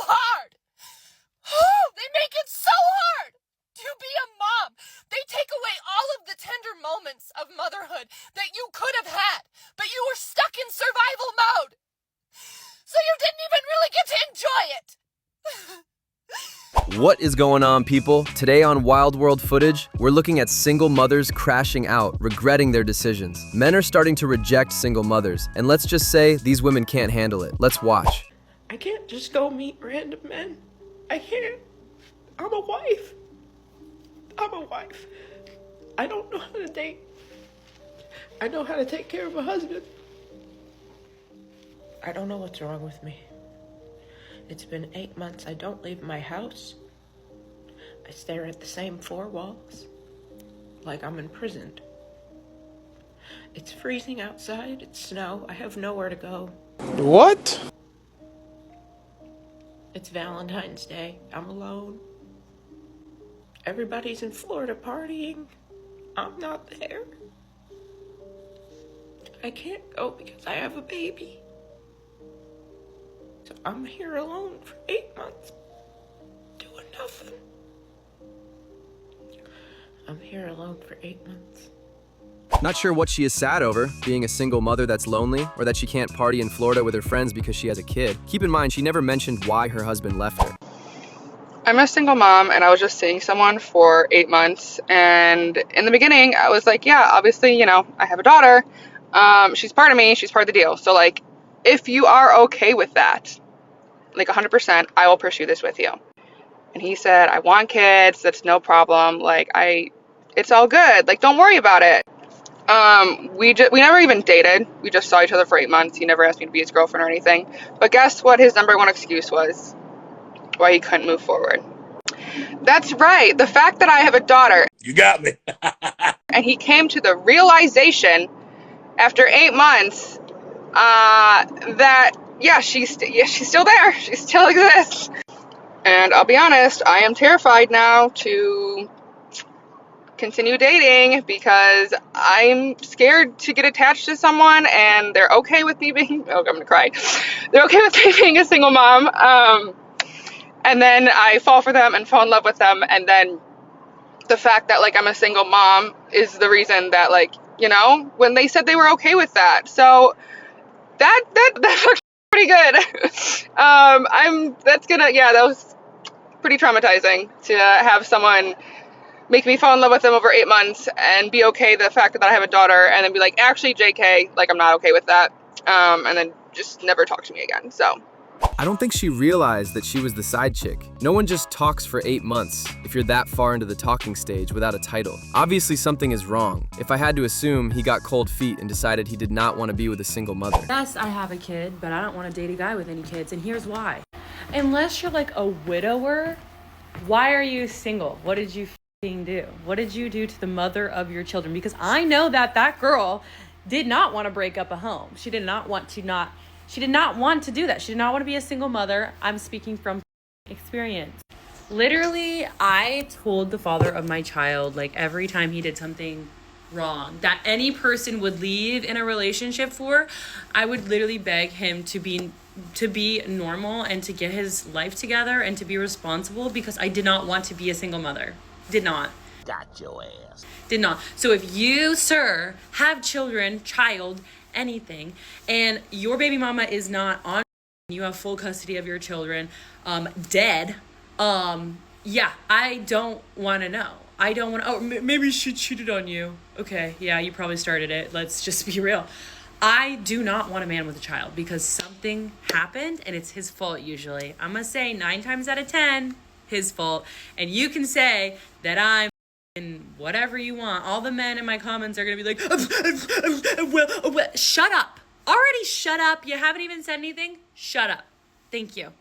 hard. Oh, they make it so hard to be a mom. They take away all of the tender moments of motherhood that you could have had, but you were stuck in survival mode. So you didn't even really get to enjoy it. What is going on, people? Today on Wild World Footage, we're looking at single mothers crashing out, regretting their decisions. Men are starting to reject single mothers, and let's just say these women can't handle it. Let's watch. I can't just go meet random men. I can't. I'm a wife. I don't know how to date. I know how to take care of a husband. I don't know what's wrong with me. It's been 8 months. I don't leave my house. I stare at the same four walls, like I'm imprisoned. It's freezing outside. It's snow. I have nowhere to go. What? It's Valentine's Day. I'm alone. Everybody's in Florida partying. I'm not there. I can't go because I have a baby. So I'm here alone for 8 months, doing nothing. I'm here alone for 8 months. Not sure what she is sad over, being a single mother that's lonely, or that she can't party in Florida with her friends because she has a kid. Keep in mind, she never mentioned why her husband left her. I'm a single mom, and I was just seeing someone for 8 months, and in the beginning I was like, yeah, obviously, I have a daughter, she's part of me, she's part of the deal, so like, if you are okay with that, like 100%, I will pursue this with you. And he said, I want kids, that's no problem, like, it's all good, like, don't worry about it. We never even dated, we just saw each other for 8 months, he never asked me to be his girlfriend or anything, but guess what his number one excuse was? Why he couldn't move forward. That's right, the fact that I have a daughter. You got me. And he came to the realization after 8 months that she's still there. She still exists. And I'll be honest, I am terrified now to continue dating because I'm scared to get attached to someone and they're okay with me being, I'm gonna cry. They're okay with me being a single mom. And then I fall for them and fall in love with them. And then the fact that like I'm a single mom is the reason that like, when they said they were okay with that. So that looks pretty good. That was pretty traumatizing to have someone make me fall in love with them over 8 months and be okay the fact that I have a daughter and then be like, actually JK, like I'm not okay with that. And then just never talk to me again. So I don't think she realized that she was the side chick. No one just talks for 8 months if you're that far into the talking stage without a title. Obviously something is wrong. If I had to assume, he got cold feet and decided he did not want to be with a single mother. Yes, I have a kid, but I don't want to date a guy with any kids, and here's why. Unless you're like a widower, why are you single? What did you do? What did you do to the mother of your children? Because I know that girl did not want to break up a home. She did not want to do that. She did not want to be a single mother. I'm speaking from experience. Literally, I told the father of my child, like every time he did something wrong that any person would leave in a relationship for, I would literally beg him to be normal and to get his life together and to be responsible because I did not want to be a single mother. Did not. Got your ass. Did not. So if you, sir, have child, anything, and your baby mama is not on, you have full custody of your children, dead, I don't want to know. I don't want to, maybe she cheated on you. Okay, yeah, you probably started it. Let's just be real. I do not want a man with a child because something happened and it's his fault usually. I'm going to say 9 times out of 10, his fault. And you can say that I'm whatever you want. All the men in my comments are going to be like, well, shut up. Already shut up. You haven't even said anything. Shut up. Thank you.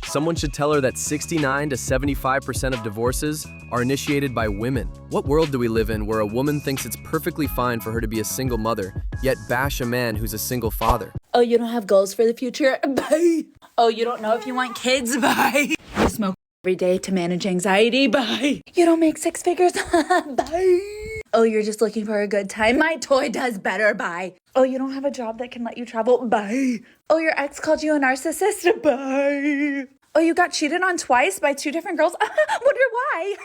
Someone should tell her that 69 to 75% of divorces are initiated by women. What world do we live in where a woman thinks it's perfectly fine for her to be a single mother, yet bash a man who's a single father? Oh, you don't have goals for the future? Bye. Oh, you don't know if you want kids? Bye. You smoke every day to manage anxiety? Bye. You don't make 6 figures? Bye. Oh, you're just looking for a good time? My toy does better. Bye. Oh, you don't have a job that can let you travel? Bye. Oh, your ex called you a narcissist? Bye. Oh, you got cheated on twice by 2 different girls? Wonder why.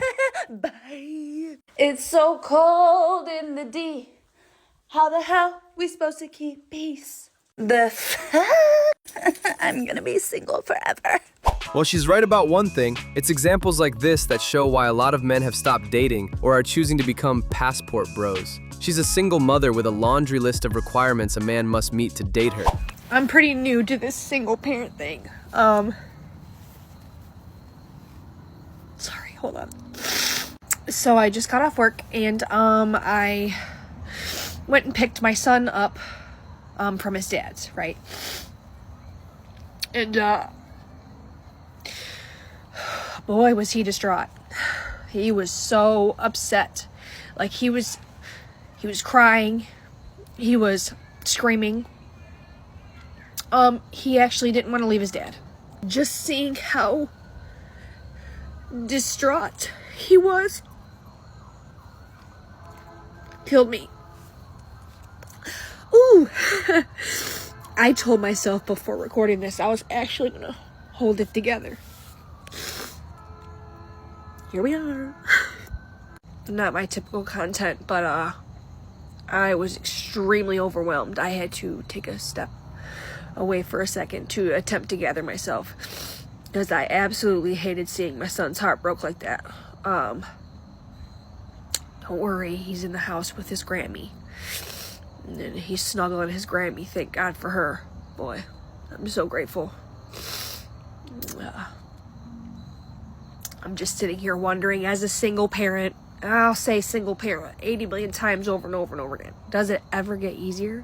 Bye. It's so cold in the D. How the hell we supposed to keep peace? The I'm gonna be single forever. Well, she's right about one thing. It's examples like this that show why a lot of men have stopped dating or are choosing to become passport bros. She's a single mother with a laundry list of requirements a man must meet to date her. I'm pretty new to this single parent thing. Sorry, hold on. So I just got off work and I went and picked my son up from his dad's, right? And boy, was he distraught. He was so upset. Like he was crying. He was screaming. He actually didn't want to leave his dad. Just seeing how distraught he was killed me. Ooh. I told myself before recording this I was actually gonna hold it together. Here we are. Not my typical content, but I was extremely overwhelmed. I had to take a step away for a second to attempt to gather myself, because I absolutely hated seeing my son's heart broke like that. Don't worry, he's in the house with his Grammy. And he's snuggling his Grammy. Thank God for her. Boy, I'm so grateful. I'm just sitting here wondering, as a single parent, I'll say single parent 80 million times over and over and over again, does it ever get easier?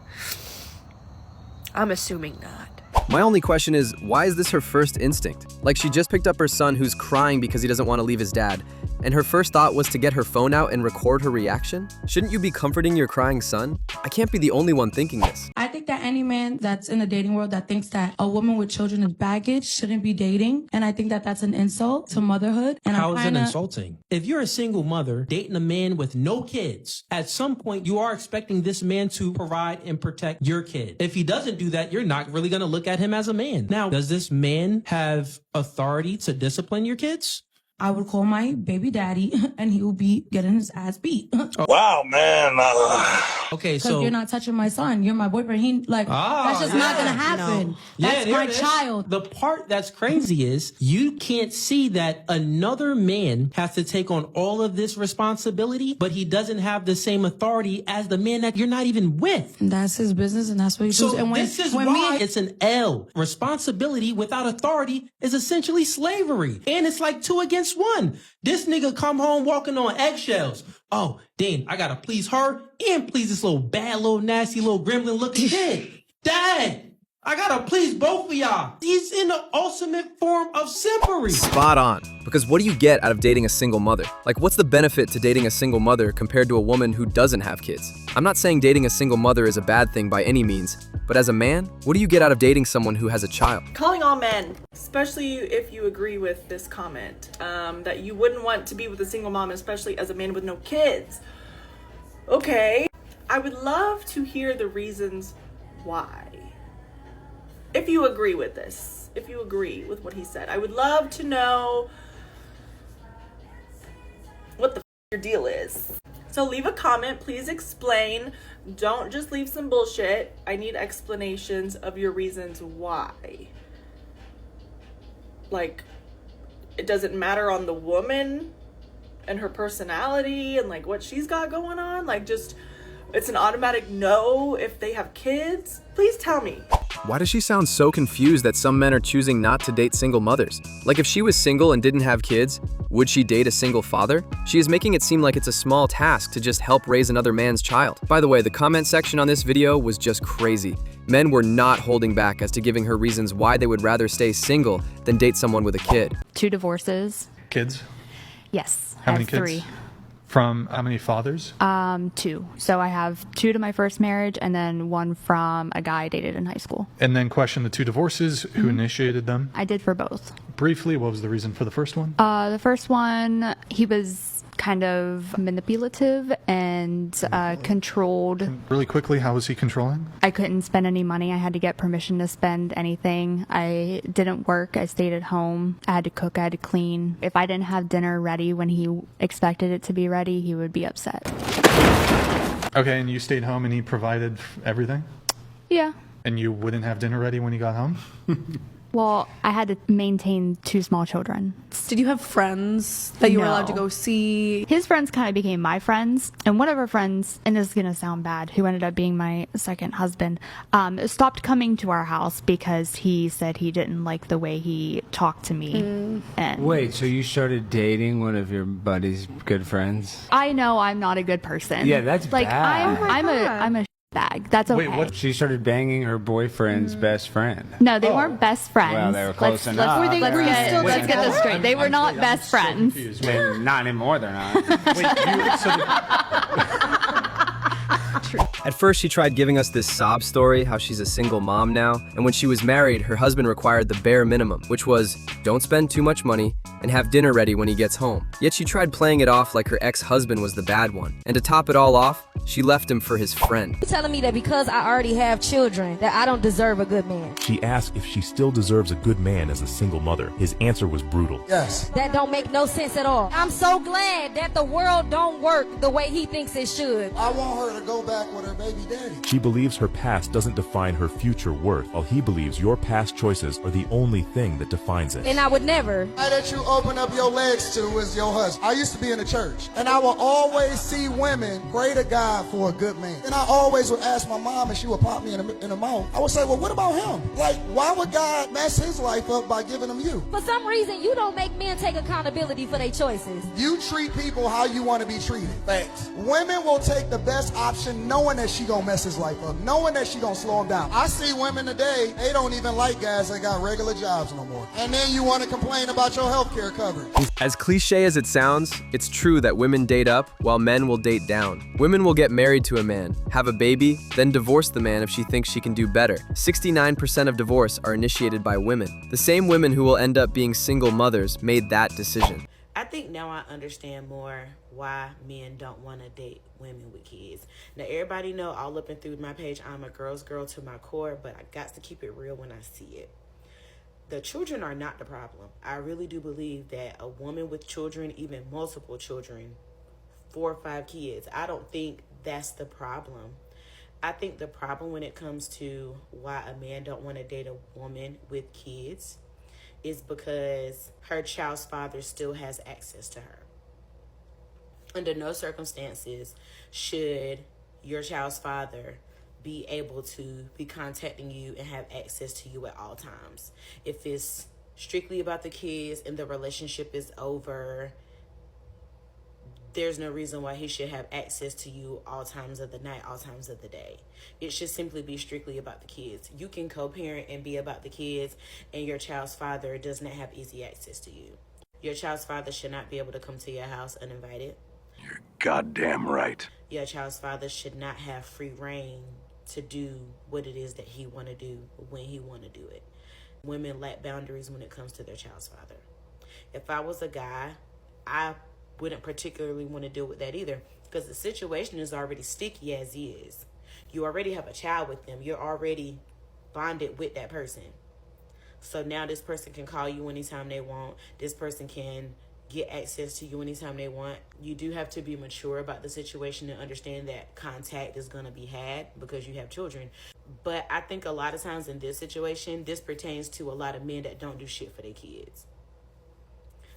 I'm assuming not. My only question is, why is this her first instinct? Like, she just picked up her son who's crying because he doesn't want to leave his dad, and her first thought was to get her phone out and record her reaction? Shouldn't you be comforting your crying son? I can't be the only one thinking this. I think that any man that's in the dating world that thinks that a woman with children is baggage shouldn't be dating. And I think that that's an insult to motherhood. And How is it insulting? If you're a single mother dating a man with no kids, at some point you are expecting this man to provide and protect your kid. If he doesn't do that, you're not really going to look at him as a man. Now, does this man have authority to discipline your kids? I would call my baby daddy and he would be getting his ass beat. Wow, man. Okay, Because so you're not touching my son. You're my boyfriend. That's just not going to happen. That's my child. The part that's crazy is you can't see that another man has to take on all of this responsibility, but he doesn't have the same authority as the man that you're not even with. That's his business and that's what he does. So And this is why it's an L. Responsibility without authority is essentially slavery. And it's like 2 against 1. This nigga come home walking on eggshells. Oh, Dean, I gotta please her and please this little bad, little nasty, little gremlin looking kid. Dad, I gotta please both of y'all. He's in the ultimate form of simpery. Spot on. Because what do you get out of dating a single mother? Like, what's the benefit to dating a single mother compared to a woman who doesn't have kids? I'm not saying dating a single mother is a bad thing by any means, but as a man, what do you get out of dating someone who has a child? Calling all men, especially if you agree with this comment, that you wouldn't want to be with a single mom, especially as a man with no kids. Okay, I would love to hear the reasons why. If you agree with this, if you agree with what he said, I would love to know what the your deal is. So leave a comment, please explain. Don't just leave some bullshit. I need explanations of your reasons why. Like, it doesn't matter on the woman and her personality and like what she's got going on. Like, just, it's an automatic no if they have kids. Please tell me. Why does she sound so confused that some men are choosing not to date single mothers? Like, if she was single and didn't have kids, would she date a single father? She is making it seem like it's a small task to just help raise another man's child. By the way, the comment section on this video was just crazy. Men were not holding back as to giving her reasons why they would rather stay single than date someone with a kid. 2 divorces. Kids? Yes. How many I have kids? 3. From how many fathers? 2. So I have 2 to my first marriage and then 1 from a guy I dated in high school. And then question the 2 divorces. Who initiated them? I did for both. Briefly, what was the reason for the first one? The first one, he was kind of manipulative and controlled. Really quickly, how was he controlling? I couldn't spend any money. I had to get permission to spend anything. I didn't work. I stayed at home. I had to cook. I had to clean. If I didn't have dinner ready when he expected it to be ready, he would be upset. Okay, and you stayed home and he provided everything? Yeah. And you wouldn't have dinner ready when he got home? Well, I had to maintain 2 small children. Did you have friends that you were allowed to go see? His friends kind of became my friends. And one of our friends, and this is going to sound bad, who ended up being my second husband, stopped coming to our house because he said he didn't like the way he talked to me. And Wait, so you started dating one of your buddy's good friends? I know I'm not a good person. Yeah, that's like bad. I'm a bag. That's okay. Wait, what? She started banging her boyfriend's best friend. No, they weren't best friends. Well, they were close enough. Let's get this straight. They were not best friends. Not anymore, they're not. At first, she tried giving us this sob story, how she's a single mom now, and when she was married, her husband required the bare minimum, which was, don't spend too much money, and have dinner ready when he gets home. Yet she tried playing it off like her ex-husband was the bad one. And to top it all off, she left him for his friend. You're telling me that because I already have children, that I don't deserve a good man. She asked if she still deserves a good man as a single mother. His answer was brutal. Yes. That don't make no sense at all. I'm so glad that the world don't work the way he thinks it should. I want her to go back with her baby daddy. She believes her past doesn't define her future worth, while he believes your past choices are the only thing that defines it. And I would never. That you open up your legs to is your husband. I used to be in the church, and I will always see women pray to God for a good man. And I always would ask my mom, and she would pop me in the mouth. I would say, well, what about him? Like, why would God mess his life up by giving him you? For some reason, you don't make men take accountability for their choices. You treat people how you want to be treated. Facts. Women will take the best option knowing that she gonna mess his life up, knowing that she gonna slow him down. I see women today, they don't even like guys that got regular jobs no more. And then you want to complain about your health care coverage. As cliche as it sounds, it's true that women date up while men will date down. Women will get married to a man, have a baby, then divorce the man if she thinks she can do better. 69% of divorce are initiated by women. The same women who will end up being single mothers made that decision. I think now I understand more why men don't want to date women with kids. Now, everybody know all up and through my page, I'm a girl's girl to my core, but I got to keep it real when I see it. The children are not the problem. I really do believe that a woman with children, even multiple children, 4 or 5 kids, I don't think that's the problem. I think the problem when it comes to why a man don't want to date a woman with kids is because her child's father still has access to her. Under no circumstances should your child's father be able to be contacting you and have access to you at all times. If it's strictly about the kids and the relationship is over, there's no reason why he should have access to you all times of the night, all times of the day. It should simply be strictly about the kids. You can co-parent and be about the kids, and your child's father does not have easy access to you. Your child's father should not be able to come to your house uninvited. You're goddamn right. Your child's father should not have free reign to do what it is that he want to do when he want to do it. Women lack boundaries when it comes to their child's father. If I was a guy, I wouldn't particularly want to deal with that either, because the situation is already sticky as is. You already have a child with them. You're already bonded with that person. So now this person can call you anytime they want. This person can get access to you anytime they want. You do have to be mature about the situation and understand that contact is going to be had because you have children. But I think a lot of times in this situation, this pertains to a lot of men that don't do shit for their kids.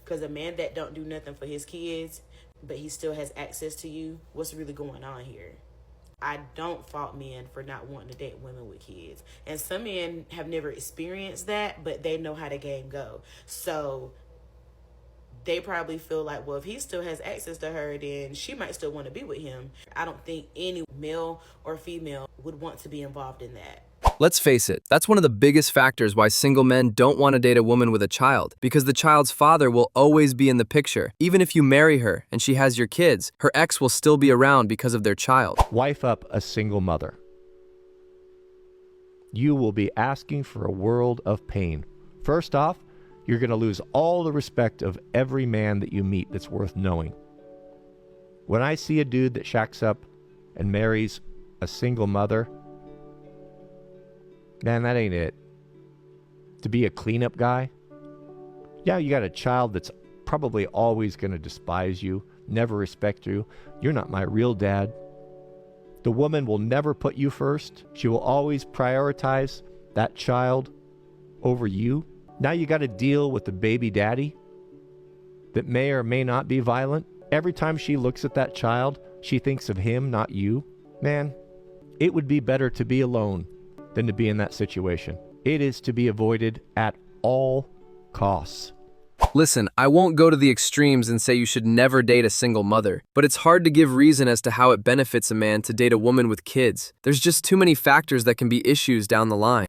Because a man that don't do nothing for his kids, but he still has access to you, what's really going on here? I don't fault men for not wanting to date women with kids. And some men have never experienced that, but they know how the game go. So they probably feel like, well, if he still has access to her, then she might still want to be with him. I don't think any male or female would want to be involved in that. Let's face it, that's one of the biggest factors why single men don't want to date a woman with a child, because the child's father will always be in the picture. Even if you marry her and she has your kids, her ex will still be around because of their child. Wife up a single mother. You will be asking for a world of pain. First off, you're going to lose all the respect of every man that you meet that's worth knowing. When I see a dude that shacks up and marries a single mother, man, that ain't it. To be a cleanup guy? Yeah, you got a child that's probably always going to despise you, never respect you. You're not my real dad. The woman will never put you first. She will always prioritize that child over you. Now you got to deal with the baby daddy that may or may not be violent. Every time she looks at that child, she thinks of him, not you. Man, it would be better to be alone than to be in that situation. It is to be avoided at all costs. Listen, I won't go to the extremes and say you should never date a single mother, but it's hard to give reason as to how it benefits a man to date a woman with kids. There's just too many factors that can be issues down the line.